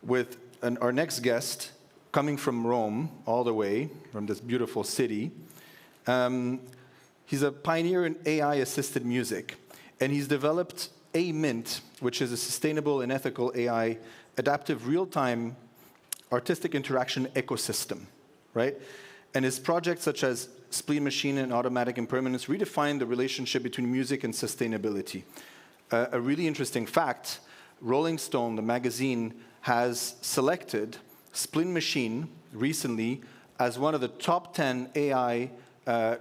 with our next guest coming from Rome, all the way, from this beautiful city. He's a pioneer in AI-assisted music, and he's developed A-Mint, which is a sustainable and ethical AI adaptive real-time artistic interaction ecosystem, right? And his projects such as Spleen Machine and Automatic Impermanence redefine the relationship between music and sustainability. A really interesting fact, Rolling Stone, the magazine, has selected Spleen Machine recently as one of the top 10 AI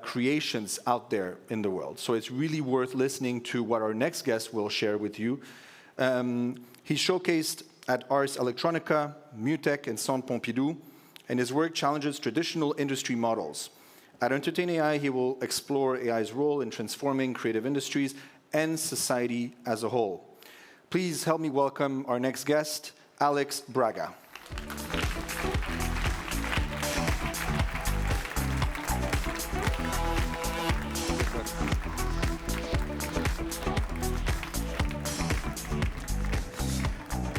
creations out there in the world. So it's really worth listening to what our next guest will share with you. He's showcased at Ars Electronica, Mutech, and Centre Pompidou, and his work challenges traditional industry models. At Entertain AI, he will explore AI's role in transforming creative industries and society as a whole. Please help me welcome our next guest, Alex Braga.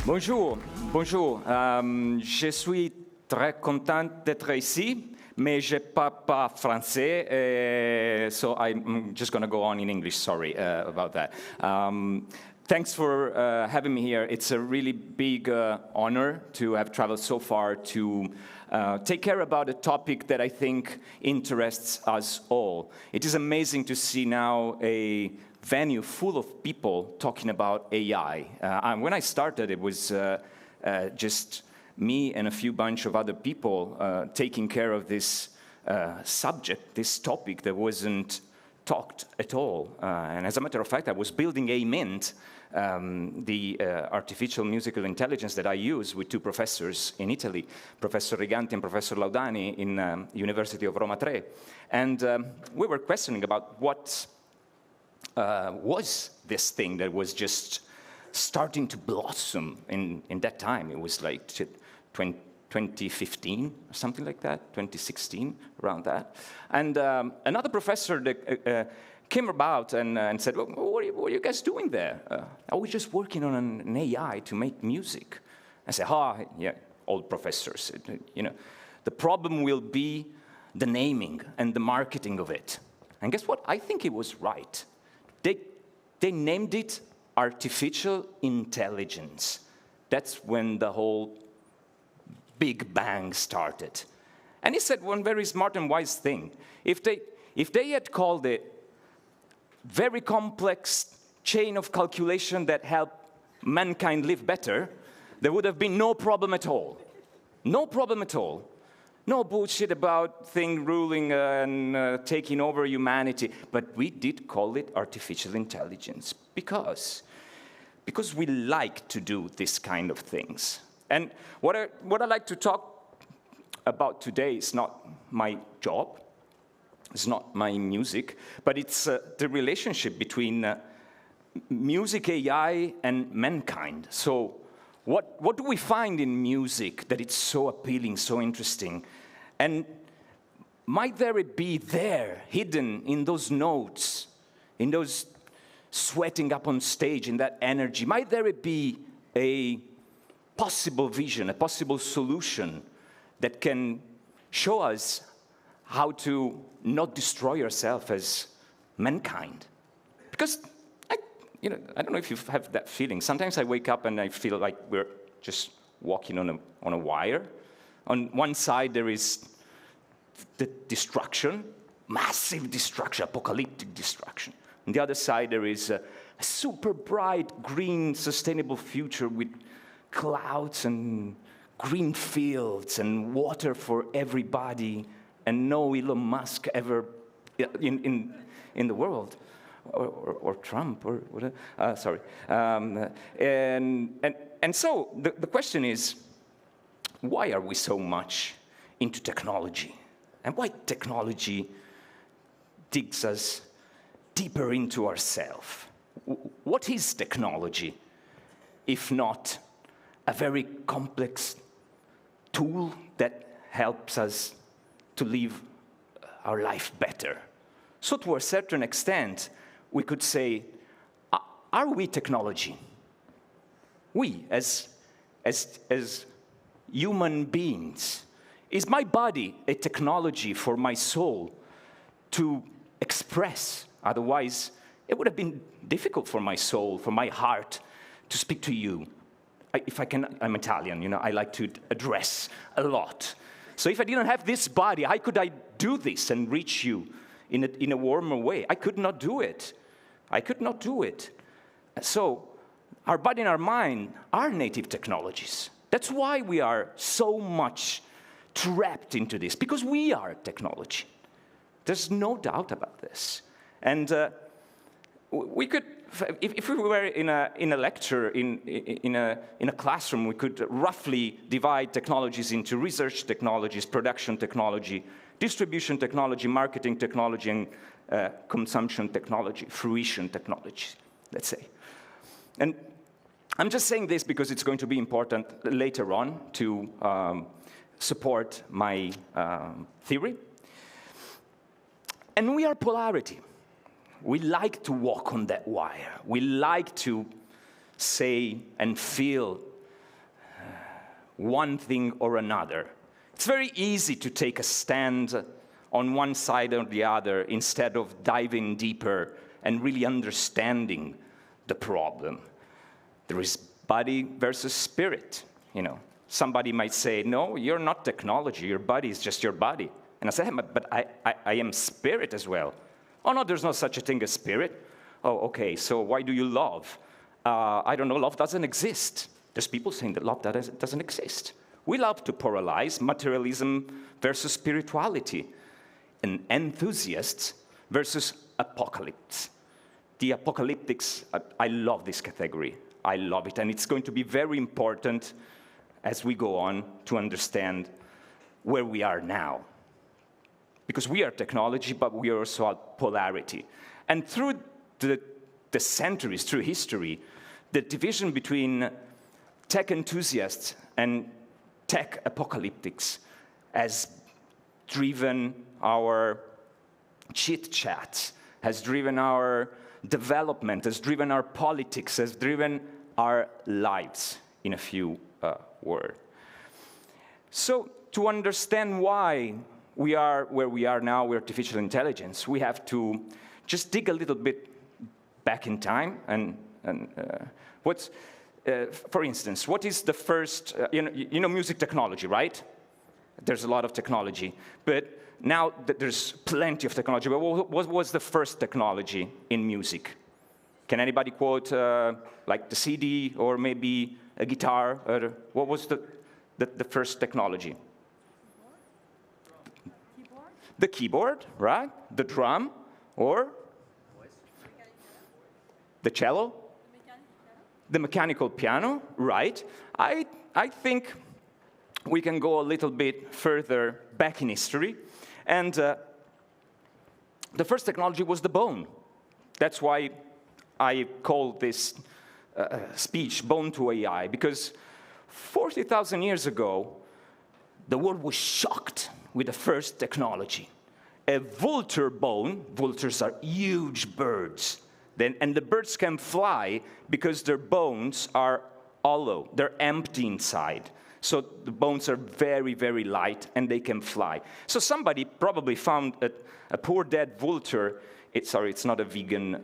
Bonjour, bonjour. Je suis très content d'être ici, mais je parle pas français, so I'm just going to go on in English. Sorry about that. Thanks for having me here. It's a really big honor to have traveled so far to take care about a topic that I think interests us all. It is amazing to see now a venue full of people talking about AI. When I started, it was just me and a few bunch of other people taking care of this subject, this topic that wasn't talked at all. And as a matter of fact, I was building A-Mint, the artificial musical intelligence that I use with two professors in Italy, Professor Riganti and Professor Laudani in University of Roma Tre. And we were questioning about what was this thing that was just starting to blossom in that time. It was like 2015 or something like that, 2016, around that. And another professor that, came about and said, well, what are you guys doing there? Are we just working on an AI to make music? I said, yeah, old professors. You know, the problem will be the naming and the marketing of it. And guess what? I think it was right. They named it artificial intelligence. That's when the whole Big Bang started. And he said one very smart and wise thing. If they had called it very complex chain of calculation that helped mankind live better, there would have been no problem at all. No problem at all. No bullshit about things ruling and taking over humanity. But we did call it artificial intelligence because we like to do this kind of things. And what I like to talk about today is not my job, it's not my music, but it's the relationship between music, AI, and mankind. So what do we find in music that it's so appealing, so interesting? And might there be there, hidden in those notes, in those sweating up on stage, in that energy, might there be a possible vision, a possible solution that can show us how to not destroy ourselves as mankind? Because I don't know if you have that feeling. Sometimes I wake up and I feel like we're just walking on a wire. On one side there is the destruction, massive destruction, apocalyptic destruction. On the other side there is a super bright, green, sustainable future with clouds and green fields and water for everybody, and no Elon Musk ever in the world, or Trump, or whatever. Sorry. And so the question is, why are we so much into technology? And why technology digs us deeper into ourselves? What is technology, if not a very complex tool that helps us to live our life better? So to a certain extent, we could say, are we technology? We, as as human beings? Is my body a technology for my soul to express? Otherwise, it would have been difficult for my soul, for my heart, to speak to you. I'm Italian, you know, I like to address a lot. So if I didn't have this body, how could I do this and reach you in a warmer way? I could not do it. I could not do it. So our body and our mind are native technologies. That's why we are so much trapped into this, because we are technology. There's no doubt about this. And we could, if we were in a lecture, in a classroom, we could roughly divide technologies into research technologies, production technology, distribution technology, marketing technology, and consumption technology, fruition technology, let's say. And I'm just saying this because it's going to be important later on to support my theory. And we are polarity. We like to walk on that wire. We like to say and feel one thing or another. It's very easy to take a stand on one side or the other instead of diving deeper and really understanding the problem. There is body versus spirit, you know. Somebody might say, no, you're not technology, your body is just your body. And I say, but I am spirit as well. Oh, no, there's no such a thing as spirit. Oh, okay, so why do you love? I don't know, love doesn't exist. There's people saying that love doesn't exist. We love to pluralize materialism versus spirituality, and enthusiasts versus apocalypse. The apocalyptics, I love this category. I love it, and it's going to be very important as we go on to understand where we are now. Because we are technology, but we are also a polarity. And through the centuries, through history, the division between tech enthusiasts and tech apocalyptics has driven our chit-chats, has driven our development, has driven our politics, has driven our lives, in a few words. So to understand why we are where we are now with artificial intelligence, we have to just dig a little bit back in time. And for instance, what is the first, you know music technology, right? There's a lot of technology. But now there's plenty of technology. But what was the first technology in music? Can anybody quote like the CD or maybe a guitar? Or what was the first technology? The keyboard, right? The drum, or the cello? The mechanical piano, right? I think we can go a little bit further back in history. And the first technology was the bone. That's why I call this speech Bone to AI, because 40,000 years ago, the world was shocked with the first technology. A vulture bone, vultures are huge birds, and the birds can fly because their bones are hollow, they're empty inside. So the bones are very, very light, and they can fly. So somebody probably found a poor dead vulture. Sorry, it's not a vegan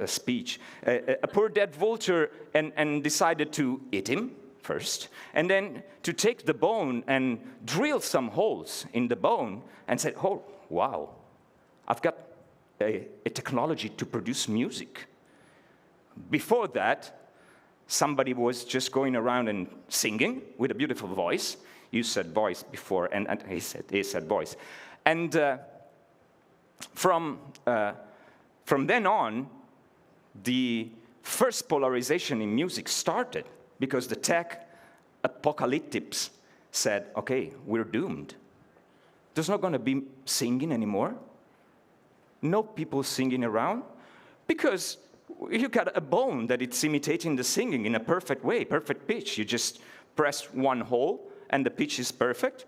speech. A poor dead vulture and decided to eat him first, and then to take the bone and drill some holes in the bone and said, oh, wow, I've got a technology to produce music. Before that, somebody was just going around and singing with a beautiful voice. You said voice before, and he said voice. And from then on, the first polarization in music started, because the tech apocalyptics said, okay, we're doomed. There's not going to be singing anymore. No people singing around, because you got a bone that it's imitating the singing in a perfect way, perfect pitch. You just press one hole, and the pitch is perfect.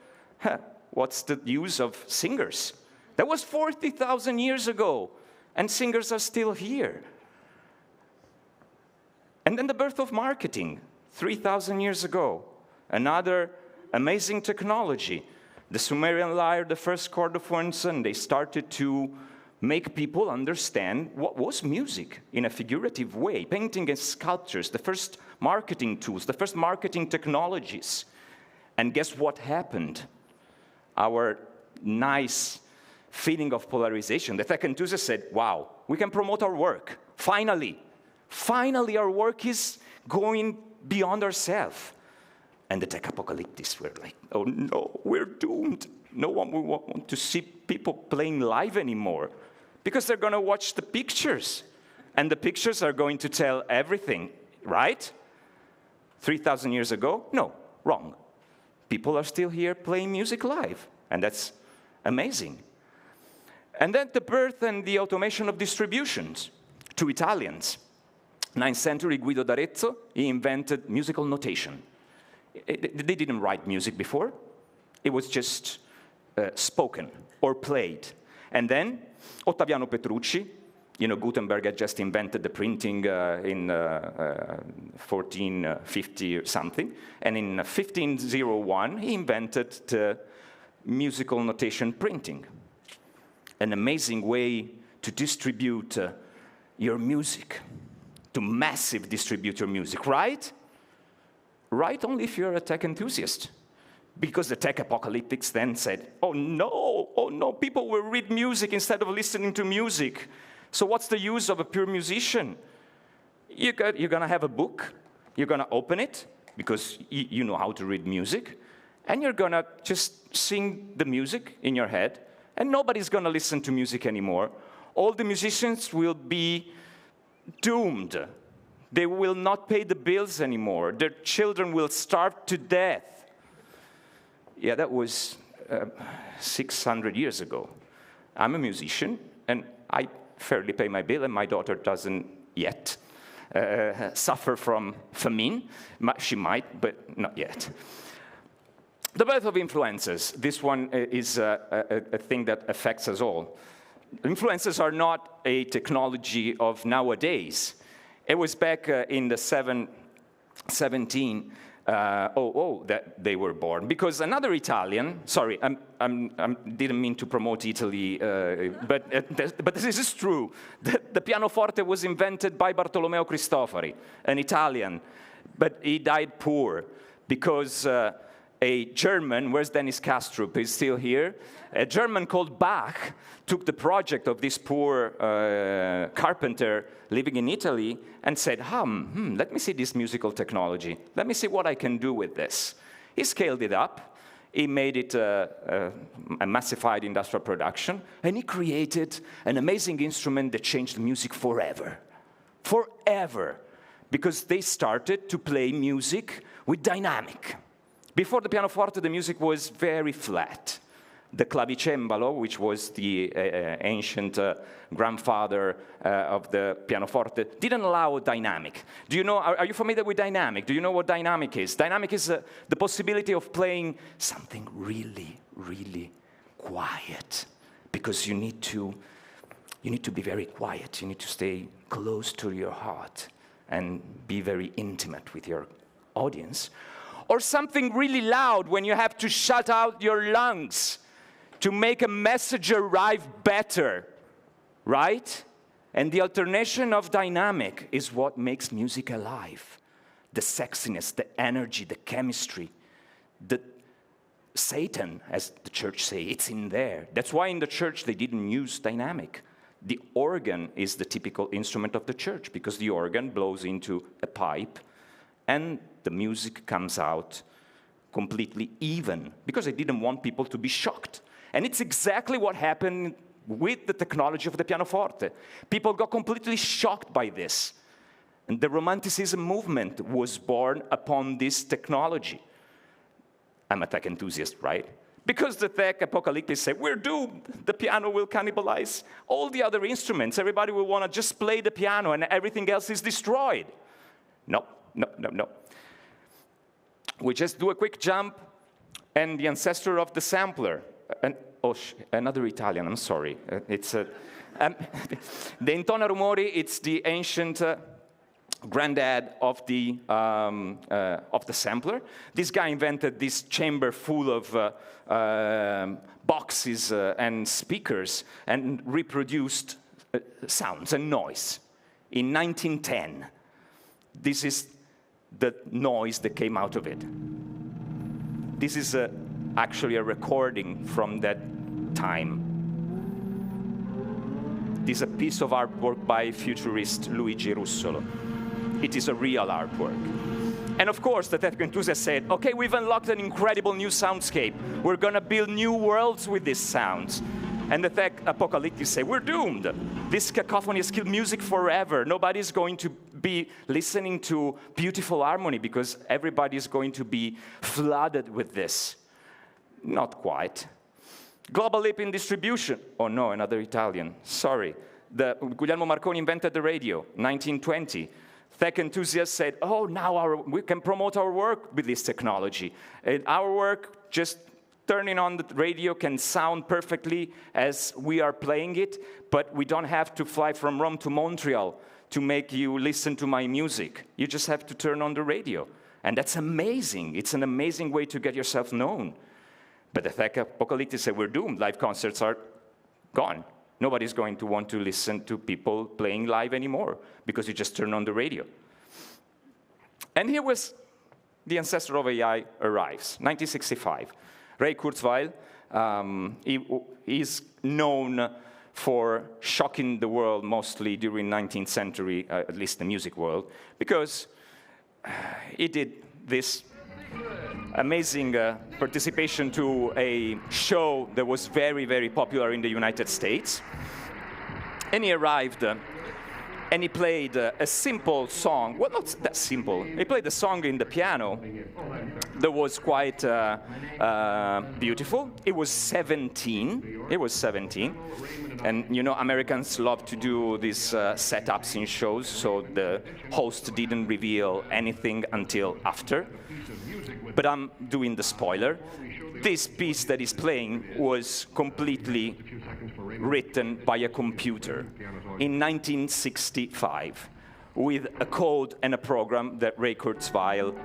What's the use of singers? That was 40,000 years ago, and singers are still here. And then the birth of marketing, 3,000 years ago. another amazing technology. The Sumerian lyre, the first chord of Wenson, they started to make people understand what was music in a figurative way. Painting and sculptures, the first marketing tools, the first marketing technologies. And guess what happened? Our nice feeling of polarization. The tech enthusiasts said, wow, we can promote our work. Finally our work is going beyond ourselves. And the tech apocalyptics were like, oh no, we're doomed. No one will want to see people playing live anymore because they're going to watch the pictures. And the pictures are going to tell everything, right? 3,000 years ago? No, wrong. People are still here playing music live, and that's amazing. And then the birth and the automation of distributions. Two Italians. 9th century, Guido d'Arezzo, he invented musical notation. They didn't write music before. It was just spoken or played. And then Ottaviano Petrucci, you know, Gutenberg had just invented the printing in 1450 or something. And in 1501, he invented the musical notation printing. An amazing way to distribute your music, to massive distribute your music, right? Right, only if you're a tech enthusiast. Because the tech apocalyptics then said, oh no, people will read music instead of listening to music. So what's the use of a pure musician? You're going to have a book, you're going to open it, because you know how to read music, and you're going to just sing the music in your head, and nobody's going to listen to music anymore. All the musicians will be doomed. They will not pay the bills anymore. Their children will starve to death. Yeah, that was 600 years ago. I'm a musician, and I fairly pay my bill, and my daughter doesn't yet suffer from famine. She might, but not yet. The birth of influencers. This one is a thing that affects us all. Influencers are not a technology of nowadays. It was back in the 1700s that they were born. Because another Italian, sorry, I didn't mean to promote Italy, but this is true. The pianoforte was invented by Bartolomeo Cristofori, an Italian, but he died poor because a German, where's Dennis Kastrup, he's still here, a German called Bach took the project of this poor carpenter living in Italy and said, let me see this musical technology. Let me see what I can do with this. He scaled it up. He made it a massified industrial production. And he created an amazing instrument that changed music forever. Forever. Because they started to play music with dynamic. Before the pianoforte, the music was very flat. The clavicembalo, which was the ancient grandfather of the pianoforte, didn't allow dynamic. Do you know, are you familiar with dynamic? Do you know what dynamic is? Dynamic is the possibility of playing something really, really quiet. Because you need to be very quiet. You need to stay close to your heart and be very intimate with your audience. Or something really loud when you have to shut out your lungs to make a message arrive better, right? And the alternation of dynamic is what makes music alive. The sexiness, the energy, the chemistry, the Satan, as the church say, it's in there. That's why in the church they didn't use dynamic. The organ is the typical instrument of the church because the organ blows into a pipe and the music comes out completely even because they didn't want people to be shocked. And it's exactly what happened with the technology of the pianoforte. People got completely shocked by this. And the Romanticism movement was born upon this technology. I'm a tech enthusiast, right? Because the tech apocalyptics say, we're doomed. The piano will cannibalize all the other instruments. Everybody will want to just play the piano and everything else is destroyed. No. We just do a quick jump and the ancestor of the sampler. Another Italian, I'm sorry. The intona rumori, it's the ancient granddad of the sampler. This guy invented this chamber full of boxes and speakers and reproduced sounds and noise. In 1910, this is the noise that came out of it. This is actually a recording from that time. This is a piece of artwork by futurist Luigi Russolo. It is a real artwork. And of course, the tech enthusiast said, okay, we've unlocked an incredible new soundscape. We're going to build new worlds with these sounds. And the tech apocalyptics say, we're doomed. This cacophony has killed music forever. Nobody's going to be listening to beautiful harmony because everybody's going to be flooded with this. Not quite. Global leap in distribution. Oh no, another Italian. Sorry. Guglielmo Marconi invented the radio, 1920. Tech enthusiasts said, oh, now we can promote our work with this technology. Our work, just turning on the radio, can sound perfectly as we are playing it, but we don't have to fly from Rome to Montreal to make you listen to my music. You just have to turn on the radio. And that's amazing. It's an amazing way to get yourself known. But the tech apocalypse said, we're doomed. Live concerts are gone. Nobody's going to want to listen to people playing live anymore because you just turn on the radio. And here was the ancestor of AI arrives, 1965. Ray Kurzweil, he is known for shocking the world mostly during 19th century, at least the music world, because he did this amazing participation to a show that was very, very popular in the United States. And he arrived and he played a simple song. Well, not that simple. He played a song in the piano that was quite beautiful. It was 17. It was 17. And you know, Americans love to do these setups in shows, so the host didn't reveal anything until after. But I'm doing the spoiler. This piece that he's playing was completely written by a computer in 1965 with a code and a program that Ray Kurzweil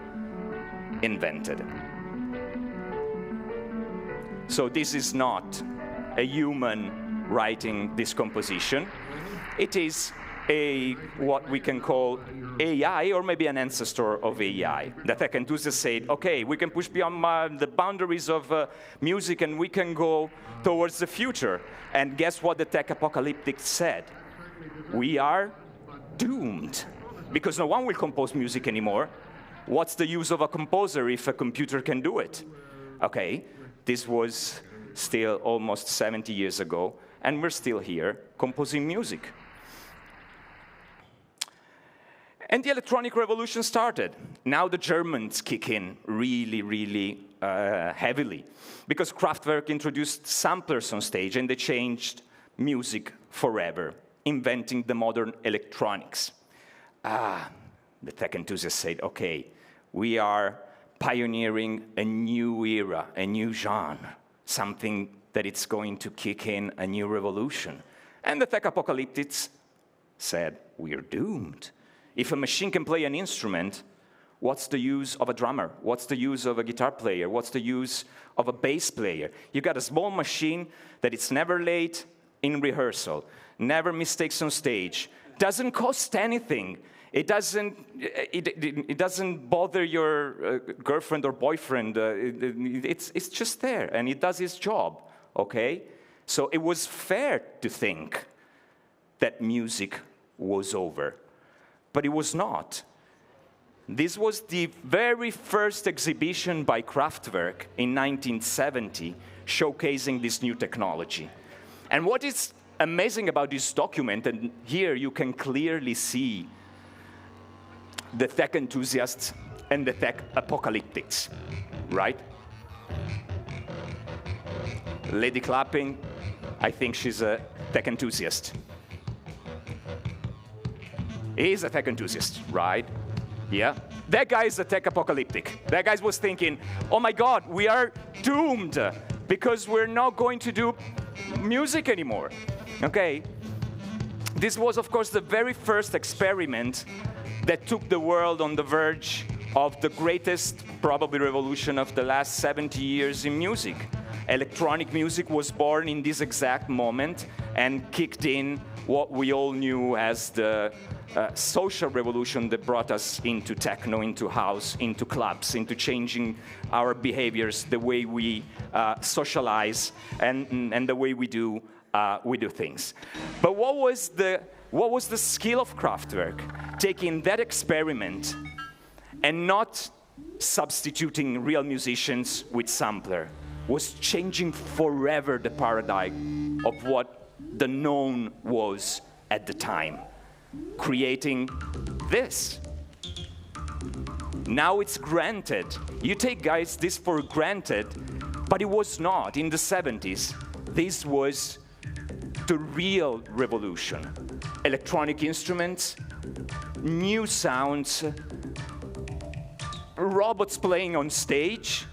invented. So this is not a human writing this composition. It is what we can call AI, or maybe an ancestor of AI. The tech enthusiasts said, okay, we can push beyond the boundaries of music and we can go towards the future. And guess what the tech apocalyptic said? We are doomed, because no one will compose music anymore. What's the use of a composer if a computer can do it? Okay, this was still almost 70 years ago, and we're still here composing music. And the electronic revolution started. Now the Germans kick in really, really heavily, because Kraftwerk introduced samplers on stage, and they changed music forever, inventing the modern electronics. The tech enthusiasts said, okay, we are pioneering a new era, a new genre, something that it's going to kick in a new revolution. And the tech apocalyptics said, we're doomed. If a machine can play an instrument, what's the use of a drummer? What's the use of a guitar player? What's the use of a bass player? You got a small machine that it's never late in rehearsal, never mistakes on stage, doesn't cost anything. It doesn't bother your girlfriend or boyfriend. It's just there, and it does its job, okay? So it was fair to think that music was over. But it was not. This was the very first exhibition by Kraftwerk in 1970, showcasing this new technology. And what is amazing about this document, and here you can clearly see the tech enthusiasts and the tech apocalyptics, right? Lady clapping, I think she's a tech enthusiast. He's a tech enthusiast, right? Yeah. That guy is a tech apocalyptic. That guy was thinking, oh my God, we are doomed because we're not going to do music anymore. Okay. This was, of course, the very first experiment that took the world on the verge of the greatest, probably, revolution of the last 70 years in music. Electronic music was born in this exact moment and kicked in what we all knew as the social revolution that brought us into techno, into house, into clubs, into changing our behaviors, the way we socialize, and the way we do things. But what was the skill of Kraftwerk? Taking that experiment and not substituting real musicians with sampler, was changing forever the paradigm of what the known was at the time, creating this. Now it's granted. You take, guys, this for granted, but it was not. In the 70s, this was the real revolution. Electronic instruments, new sounds, robots playing on stage,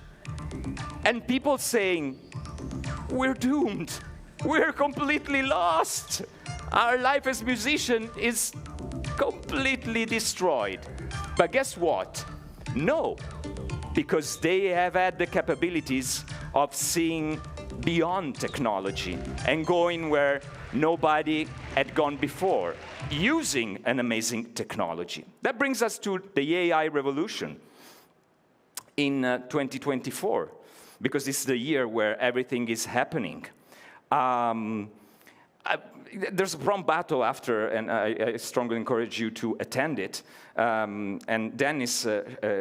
and people saying, we're doomed. We're completely lost. Our life as musician is completely destroyed. But guess what? No, because they have had the capabilities of seeing beyond technology and going where nobody had gone before, using an amazing technology. That brings us to the AI revolution in 2024, because this is the year where everything is happening. There's a prompt battle after, and I strongly encourage you to attend it. And Dennis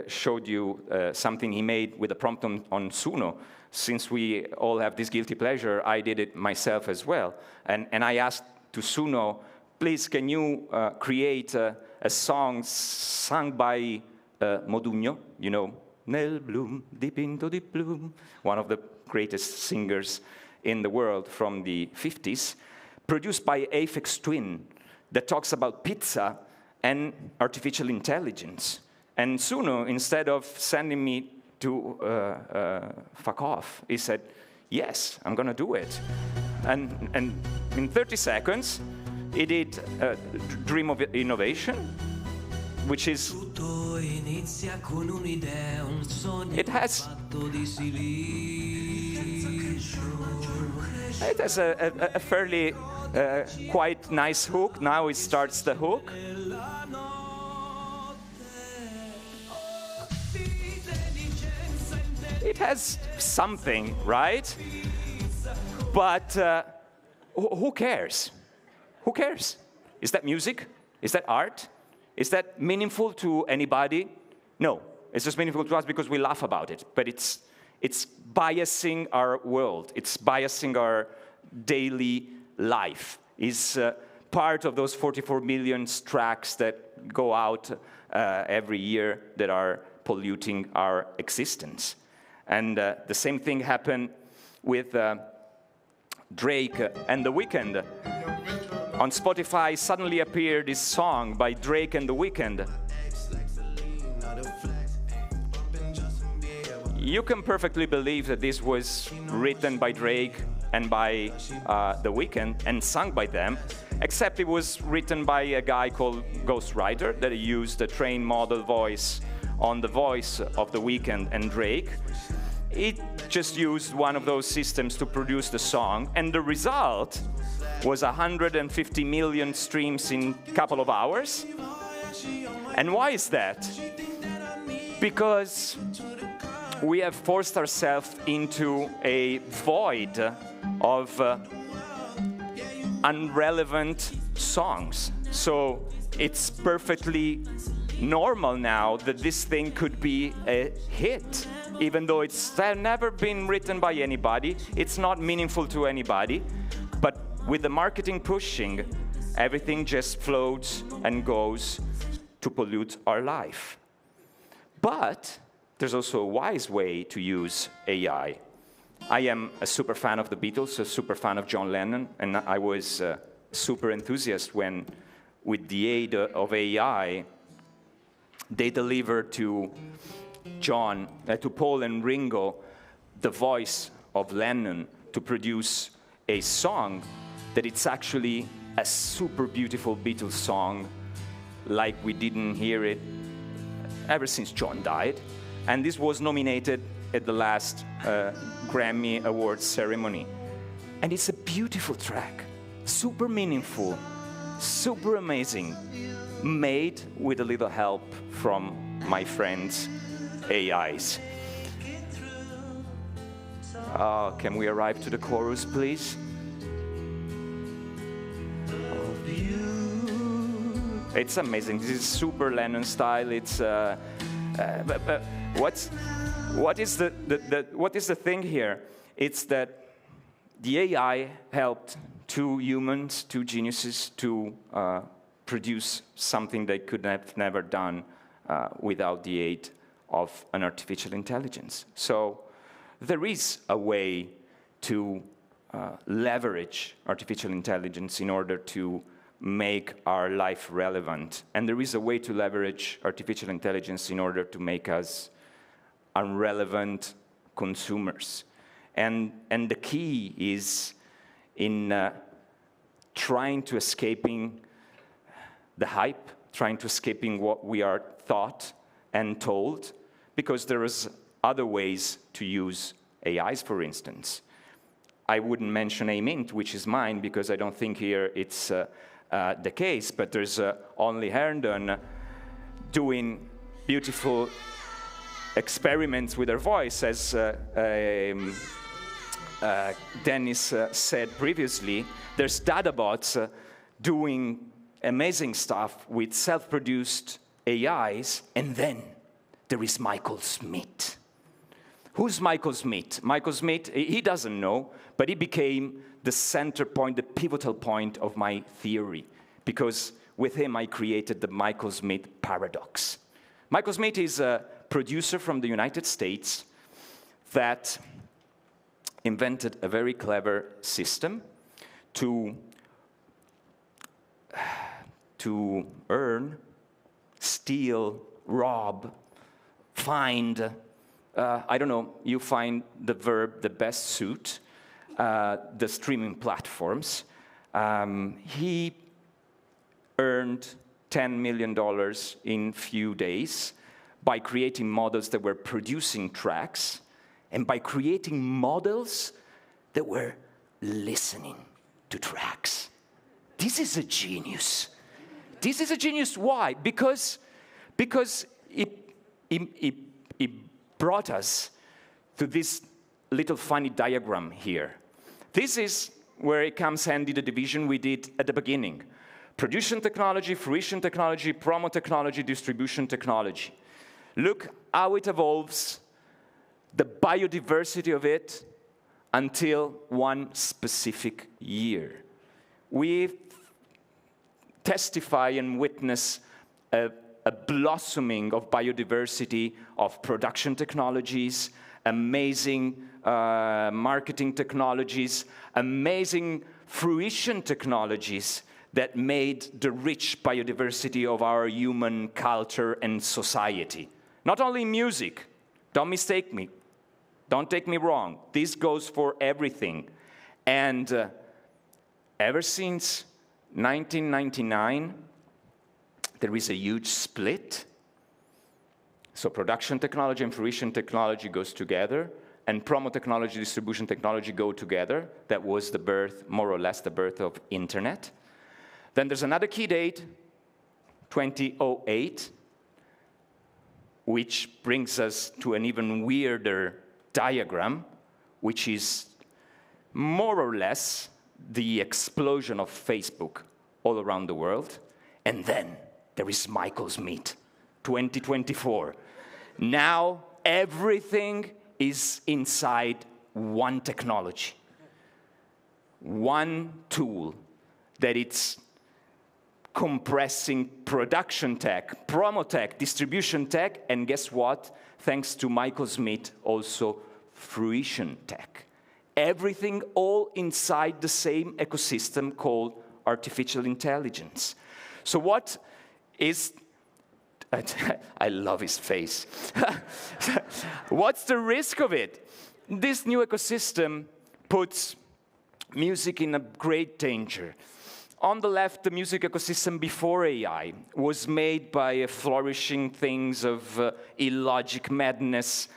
showed you something he made with a prompt on Suno. Since we all have this guilty pleasure, I did it myself as well. And I asked to Suno, please, can you create a song sung by Modugno, you know, Nel bloom, dipinto di bloom, one of the greatest singers in the world from the 50s, produced by Aphex Twin, that talks about pizza and artificial intelligence. And Suno, instead of sending me to fuck off, he said, yes, I'm going to do it. And in 30 seconds, he did Dream of Innovation, which is, it has a fairly quite nice hook. Now it starts the hook. It has something, right? But who cares? Who cares? Is that music? Is that art? Is that meaningful to anybody? No. It's just meaningful to us because we laugh about it. But it's biasing our world. It's biasing our daily life. It's part of those 44 million tracks that go out every year that are polluting our existence. And the same thing happened with Drake and The Weeknd. On Spotify suddenly appeared this song by Drake and The Weeknd. You can perfectly believe that this was written by Drake and by The Weeknd and sung by them, except it was written by a guy called Ghostwriter that used a trained model voice on the voice of The Weeknd and Drake. It just used one of those systems to produce the song, and the result was 150 million streams in a couple of hours. And why is that? Because we have forced ourselves into a void of unrelevant songs. So it's perfectly normal now that this thing could be a hit, even though it's never been written by anybody, it's not meaningful to anybody, but with the marketing pushing, everything just floats and goes to pollute our life. But there's also a wise way to use AI. I am a super fan of the Beatles, a super fan of John Lennon, and I was a super enthusiast when, with the aid of AI, they delivered to to Paul and Ringo, the voice of Lennon to produce a song that it's actually a super beautiful Beatles song like we didn't hear it ever since John died. And this was nominated at the last Grammy Awards ceremony. And it's a beautiful track, super meaningful, super amazing, made with a little help from my friends' AIs. Can we arrive to the chorus, please? It's amazing. This is super Lennon style. It's but what is the thing here? It's that the AI helped two humans, two geniuses, to produce something they could have never done without the aid of an artificial intelligence. So there is a way to leverage artificial intelligence in order to make our life relevant. And there is a way to leverage artificial intelligence in order to make us irrelevant consumers. And the key is in trying to escaping the hype, trying to escaping what we are taught and told, because there is other ways to use AIs, for instance. I wouldn't mention Mint, which is mine, because I don't think here it's the case, but there's Only Herndon doing beautiful experiments with her voice, as Dennis said previously. There's Dadabots doing amazing stuff with self-produced AIs, and then there is Michael Smith. Who's Michael Smith? Michael Smith, he doesn't know, but he became the center point, the pivotal point of my theory, because with him I created the Michael Smith paradox. Michael Smith is a producer from the United States that invented a very clever system to earn, steal, rob, find, I don't know, you find the verb, the best suit, the streaming platforms. He earned $10 million in few days by creating models that were producing tracks, and by creating models that were listening to tracks. This is a genius. This is a genius. Why? Because it brought us to this little funny diagram here. This is where it comes handy the division we did at the beginning. Production technology, fruition technology, promo technology, distribution technology. Look how it evolves, the biodiversity of it, until one specific year. We testify and witness a blossoming of biodiversity of production technologies, amazing marketing technologies, amazing fruition technologies that made the rich biodiversity of our human culture and society. Not only music, don't mistake me, don't take me wrong, this goes for everything. And ever since 1999, there is a huge split. So production technology and fruition technology goes together, and promo technology, distribution technology go together. That was the birth, more or less, the birth of internet. Then there's another key date, 2008, which brings us to an even weirder diagram, which is more or less the explosion of Facebook all around the world. And then there is Michael Smith, 2024. Now everything is inside one technology, one tool that it's compressing production tech, promo tech, distribution tech, and guess what? Thanks to Michael Smith, also fruition tech. Everything all inside the same ecosystem called artificial intelligence. So what is, I love his face. What's the risk of it? This new ecosystem puts music in a great danger. On the left, the music ecosystem before AI was made by flourishing things of illogic madness,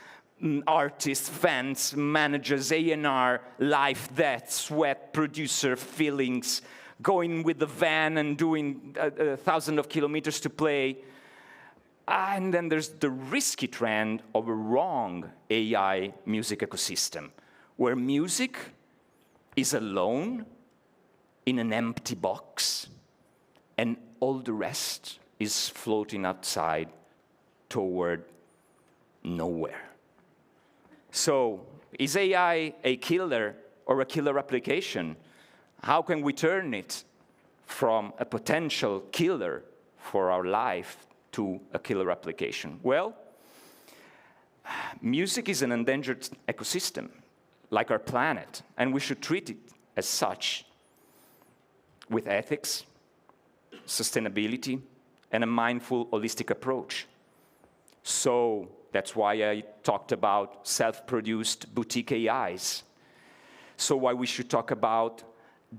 artists, fans, managers, A&R, life, death, sweat, producer, feelings, going with the van and doing thousands of kilometers to play. And then there's the risky trend of a wrong AI music ecosystem, where music is alone in an empty box, and all the rest is floating outside toward nowhere. So, is AI a killer or a killer application? How can we turn it from a potential killer for our life to a killer application? Well, music is an endangered ecosystem, like our planet, and we should treat it as such, with ethics, sustainability, and a mindful, holistic approach. So that's why I talked about self-produced boutique AIs. So why we should talk about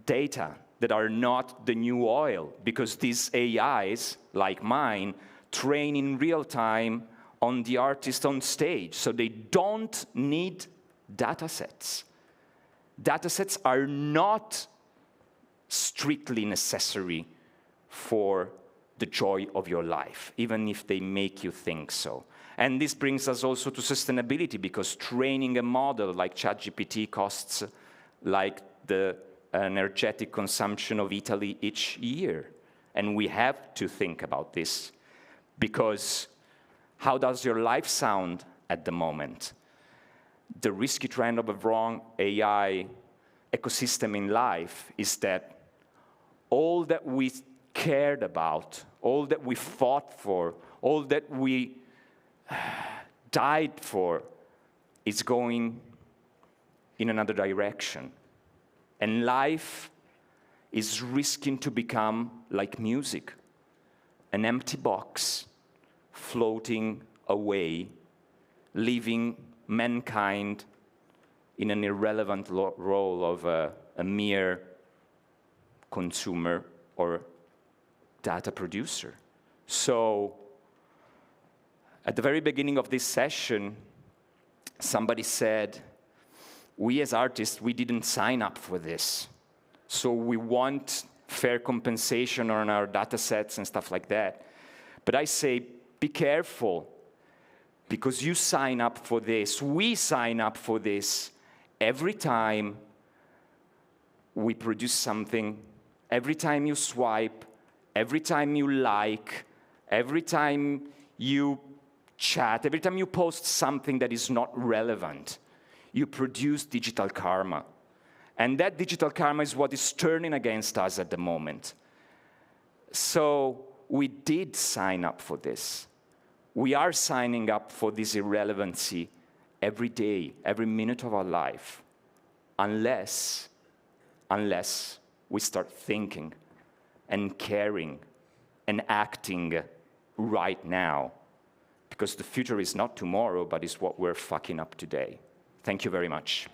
data that are not the new oil, because these AIs, like mine, train in real time on the artist on stage, so they don't need data sets. Data sets are not strictly necessary for the joy of your life, even if they make you think so. And this brings us also to sustainability, because training a model like ChatGPT costs like the energetic consumption of Italy each year. And we have to think about this, because how does your life sound at the moment? The risky trend of a wrong AI ecosystem in life is that all that we cared about, all that we fought for, all that we died for is going in another direction. And life is risking to become like music, an empty box floating away, leaving mankind in an irrelevant role of a mere consumer or data producer. So, at the very beginning of this session, somebody said, we as artists, we didn't sign up for this. So we want fair compensation on our data sets and stuff like that. But I say, be careful, because you sign up for this, we sign up for this every time we produce something. Every time you swipe, every time you like, every time you chat, every time you post something that is not relevant, you produce digital karma. And that digital karma is what is turning against us at the moment. So we did sign up for this. We are signing up for this irrelevancy every day, every minute of our life, unless we start thinking and caring and acting right now. Because the future is not tomorrow, but is what we're fucking up today. Thank you very much.